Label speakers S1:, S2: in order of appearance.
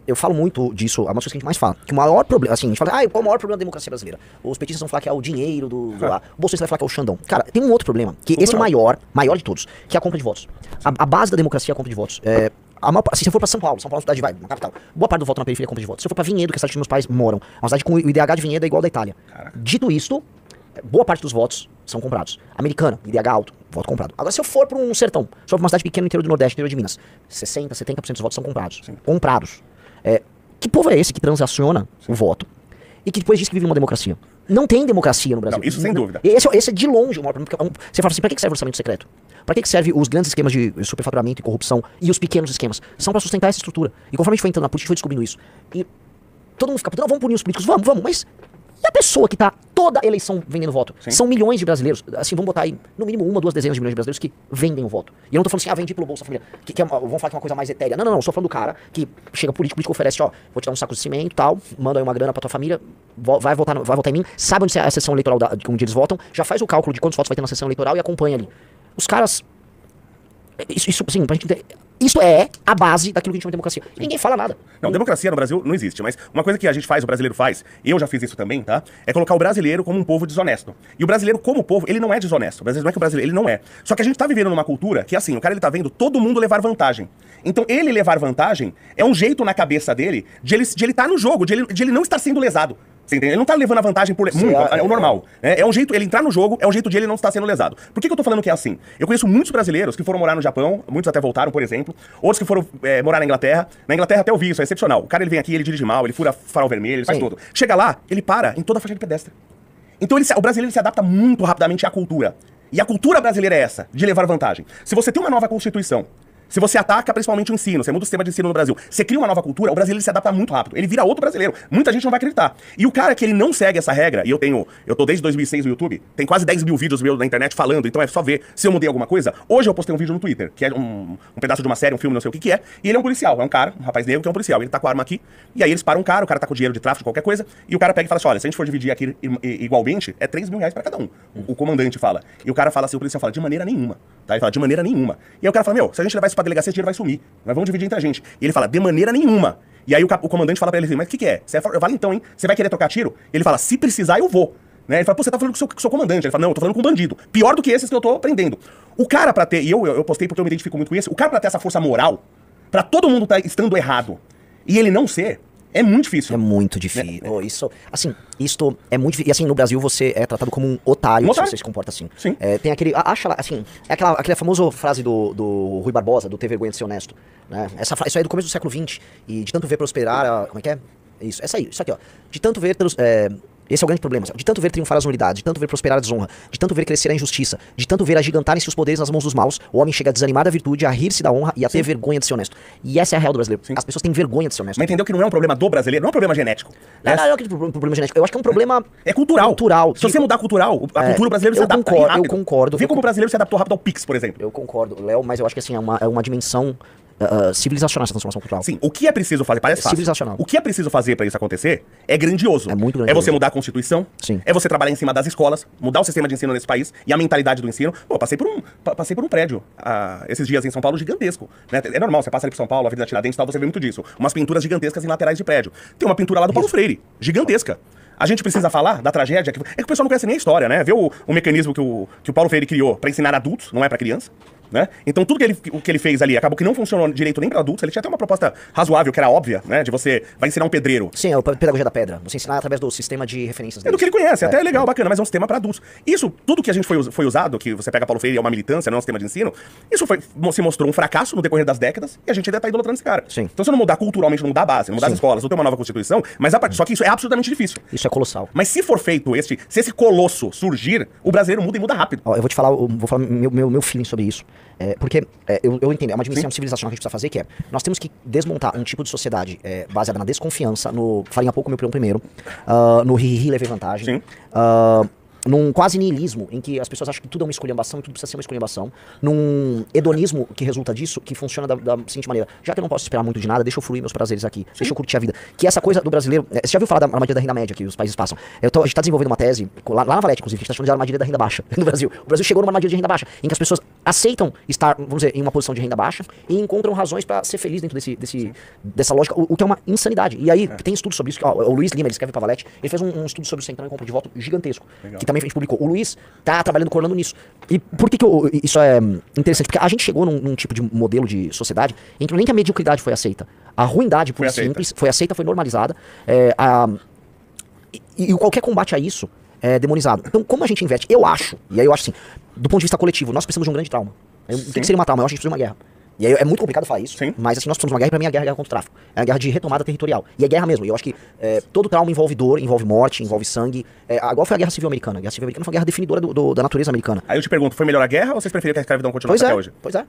S1: Eu falo muito disso, é uma das coisas que a gente mais fala. Que o maior problema, assim, a gente fala, qual é o maior problema da democracia brasileira? Os petistas vão falar que é o dinheiro do lá. O Bolsonaro vai falar que é o Xandão. Cara, tem um outro problema, que esse é o maior de todos, que é a compra de votos. A base da democracia é a compra de votos. Se você for pra São Paulo é uma cidade, uma capital, boa parte do voto na periferia é compra de votos. Se eu for pra Vinhedo, que é a cidade que meus pais moram, uma cidade com o IDH de Vinhedo é igual da Itália. Caraca. Dito isto, boa parte dos votos são comprados. Americana, IDH alto, voto comprado. Agora, se eu for pra um sertão, se eu for pra uma cidade pequena no interior do Nordeste, interior de Minas, 60, 70% dos votos são comprados. Sim. Comprados. Que povo é esse que transaciona o voto e que depois diz que vive uma democracia? Não tem democracia no Brasil. Não,
S2: isso sem dúvida.
S1: Esse é de longe o maior problema. Você fala assim, pra que serve o orçamento secreto? Pra que serve os grandes esquemas de superfaturamento e corrupção e os pequenos esquemas? São pra sustentar essa estrutura. E conforme a gente foi entrando na política, a gente foi descobrindo isso. E todo mundo fica, não, vamos punir os políticos, vamos, mas... E a pessoa que tá toda eleição vendendo voto? Sim. São milhões de brasileiros. Assim, vamos botar aí, no mínimo, 1 ou 2 dezenas de milhões de brasileiros que vendem o voto. E eu não tô falando assim, vende pelo Bolsa Família. Vamos falar que é uma coisa mais etérea. Não, eu sou falando do cara que chega político oferece, vou te dar um saco de cimento e tal, manda aí uma grana pra tua família, vai votar em mim, sabe onde é a sessão eleitoral, onde eles votam, já faz o cálculo de quantos votos vai ter na sessão eleitoral e acompanha ali. Os caras... Isso sim, pra gente entender. Isso é a base daquilo que a gente chama de democracia. Ninguém fala nada.
S2: Não, democracia no Brasil não existe, mas uma coisa que a gente faz, o brasileiro faz, e eu já fiz isso também, tá? É colocar o brasileiro como um povo desonesto. E o brasileiro, como povo, ele não é desonesto. O brasileiro não é que o brasileiro, ele não é. Só que a gente tá vivendo numa cultura que, assim, o cara ele tá vendo todo mundo levar vantagem. Então, ele levar vantagem é um jeito na cabeça dele de ele tá no jogo, de ele não estar sendo lesado. Você entende? Ele não tá levando a vantagem por muito, é o normal. É um jeito, ele entrar no jogo, é um jeito de ele não estar sendo lesado. Por que eu tô falando que é assim? Eu conheço muitos brasileiros que foram morar no Japão, muitos até voltaram, por exemplo, outros que foram morar na Inglaterra. Na Inglaterra até eu vi, isso é excepcional. O cara ele vem aqui, ele dirige mal, ele fura farol vermelho, ele faz tudo. Chega lá, ele para em toda a faixa de pedestre. Então o brasileiro se adapta muito rapidamente à cultura. E a cultura brasileira é essa, de levar vantagem. Se você tem uma nova Constituição, se você ataca principalmente o ensino, você muda o sistema de ensino no Brasil, você cria uma nova cultura, o brasileiro se adapta muito rápido. Ele vira outro brasileiro. Muita gente não vai acreditar. E o cara que ele não segue essa regra, e eu tô desde 2006 no YouTube, tem quase 10 mil vídeos meus na internet falando, então é só ver se eu mudei alguma coisa. Hoje eu postei um vídeo no Twitter, que é um pedaço de uma série, um filme, não sei o que é, e ele é um policial, é um cara, um rapaz negro que é um policial. Ele tá com a arma aqui, e aí eles param o cara tá com dinheiro de tráfico, qualquer coisa, e o cara pega e fala assim, olha, se a gente for dividir aqui igualmente, é 3 mil reais pra cada um. O comandante fala. E o cara fala assim, o policial fala, de maneira nenhuma. Tá? Ele fala, de maneira nenhuma. E aí o cara fala, se a gente levar isso pra delegacia, esse dinheiro vai sumir. Nós vamos dividir entre a gente. E ele fala, de maneira nenhuma. E aí o comandante fala pra ele assim, mas o que é? Você vale então, hein? Você vai querer trocar tiro? Ele fala, se precisar, eu vou. Né? Ele fala, pô, você tá falando com o seu comandante. Ele fala, não, eu tô falando com um bandido. Pior do que esses que eu tô prendendo. O cara pra ter, e eu postei porque eu me identifico muito com isso, o cara pra ter essa força moral, pra todo mundo tá estando errado, e ele não ser, é muito difícil.
S1: É muito difícil. Isso é muito difícil. E assim, no Brasil você é tratado como um otário se você se comporta assim.
S2: Sim.
S1: Tem aquele. Acha lá, assim. É aquela famosa frase do Rui Barbosa, do ter vergonha de ser honesto. Né? Isso aí é do começo do século XX. E de tanto ver prosperar. Como é que é? Isso aqui, ó. De tanto ver. Esse é o grande problema. De tanto ver triunfar as unidades, de tanto ver prosperar a desonra, de tanto ver crescer a injustiça, de tanto ver agigantarem-se os poderes nas mãos dos maus, o homem chega a desanimar da virtude, a rir-se da honra e a ter vergonha de ser honesto. E essa é a real do brasileiro. Sim. As pessoas têm vergonha de ser honesto.
S2: Mas entendeu que não é um problema do brasileiro, não é um problema genético.
S1: Não é um problema genético. Eu acho que é um problema...
S2: É cultural.
S1: Se
S2: você mudar a cultura brasileira se adapta rápido.
S1: Eu concordo.
S2: Vê como o brasileiro se adaptou rápido ao Pix, por exemplo.
S1: Eu concordo, Léo, mas eu acho que assim, é uma dimensão... civilizacional essa transformação cultural.
S2: Sim, o que é preciso fazer, parece fácil.
S1: Civilizacional.
S2: O que é preciso fazer pra isso acontecer é grandioso.
S1: É muito grandioso.
S2: É você mudar a Constituição.
S1: Sim.
S2: É você trabalhar em cima das escolas, mudar o sistema de ensino nesse país e a mentalidade do ensino. Pô, passei por um prédio esses dias em São Paulo gigantesco. Né? É normal, você passa ali por São Paulo, a Avenida Tiradentes e tal, você vê muito disso. Umas pinturas gigantescas em laterais de prédio. Tem uma pintura lá do Paulo Freire, gigantesca. A gente precisa falar da tragédia. É que o pessoal não conhece nem a história, né? Vê o mecanismo que o Paulo Freire criou pra ensinar adultos, não é pra criança. Né? Então tudo que ele fez ali acabou que não funcionou direito nem para adultos. Ele tinha até uma proposta razoável, que era óbvia, né? De você vai ensinar um pedreiro.
S1: Sim, é a pedagogia da pedra. Você ensinar através do sistema de referências dele.
S2: É do que ele conhece, até é legal, bacana, mas é um sistema para adultos. Isso, tudo que a gente foi usado, que você pega Paulo Freire, é uma militância, não é um sistema de ensino, isso se mostrou um fracasso no decorrer das décadas e a gente ainda tá idolatrando esse cara.
S1: Sim.
S2: Então se não mudar culturalmente, não mudar a base, não mudar as escolas, não ter uma nova Constituição, mas só que isso é absolutamente difícil.
S1: Isso é colossal.
S2: Mas se for feito se esse colosso surgir, o brasileiro muda e muda rápido.
S1: Ó, eu vou falar meu feeling sobre isso. Porque eu entendo, é uma dimensão civilizacional que a gente precisa fazer, que é, nós temos que desmontar um tipo de sociedade baseada na desconfiança, falei há pouco meu primo primeiro, no ri-ri, levei vantagem, num quase niilismo, em que as pessoas acham que tudo é uma esculhambação e tudo precisa ser uma esculhambação, num hedonismo que resulta disso, que funciona da seguinte maneira: já que eu não posso esperar muito de nada, deixa eu fluir meus prazeres aqui, deixa eu curtir a vida. Que essa coisa do brasileiro, você já ouviu falar da armadilha da renda média que os países passam? A gente tá desenvolvendo uma tese, lá na Valete, inclusive, que a gente tá chamando de armadilha da renda baixa no Brasil. O Brasil chegou numa armadilha de renda baixa, em que as pessoas aceitam estar, vamos dizer, em uma posição de renda baixa e encontram razões para ser feliz dentro dessa lógica, o que é uma insanidade. E aí tem estudos sobre isso, ó, o Luiz Lima, ele escreve para Valete, ele fez um estudo sobre o centrão e compra de voto gigantesco, que também a gente publicou. O Luiz tá trabalhando com Orlando nisso. E por que isso é interessante? Porque a gente chegou num tipo de modelo de sociedade em que nem que a mediocridade foi aceita, a ruindade por simples foi aceita, foi normalizada, e qualquer combate a isso é demonizado. Então, como a gente inverte, eu acho, e aí eu acho assim, do ponto de vista coletivo, nós precisamos de um grande trauma. O que seria uma trauma? Eu acho que a gente precisa de uma guerra. E aí é muito complicado falar isso, mas assim, nós precisamos de uma guerra, e pra mim a guerra é a guerra contra o tráfico. É a guerra de retomada territorial. E é guerra mesmo. E eu acho que todo trauma envolve dor, envolve morte, envolve sangue. Igual foi a Guerra Civil Americana. A Guerra Civil Americana foi uma guerra definidora da natureza americana.
S2: Aí eu te pergunto, foi melhor a guerra ou vocês preferiam que a escravidão continuasse até hoje?
S1: Pois é.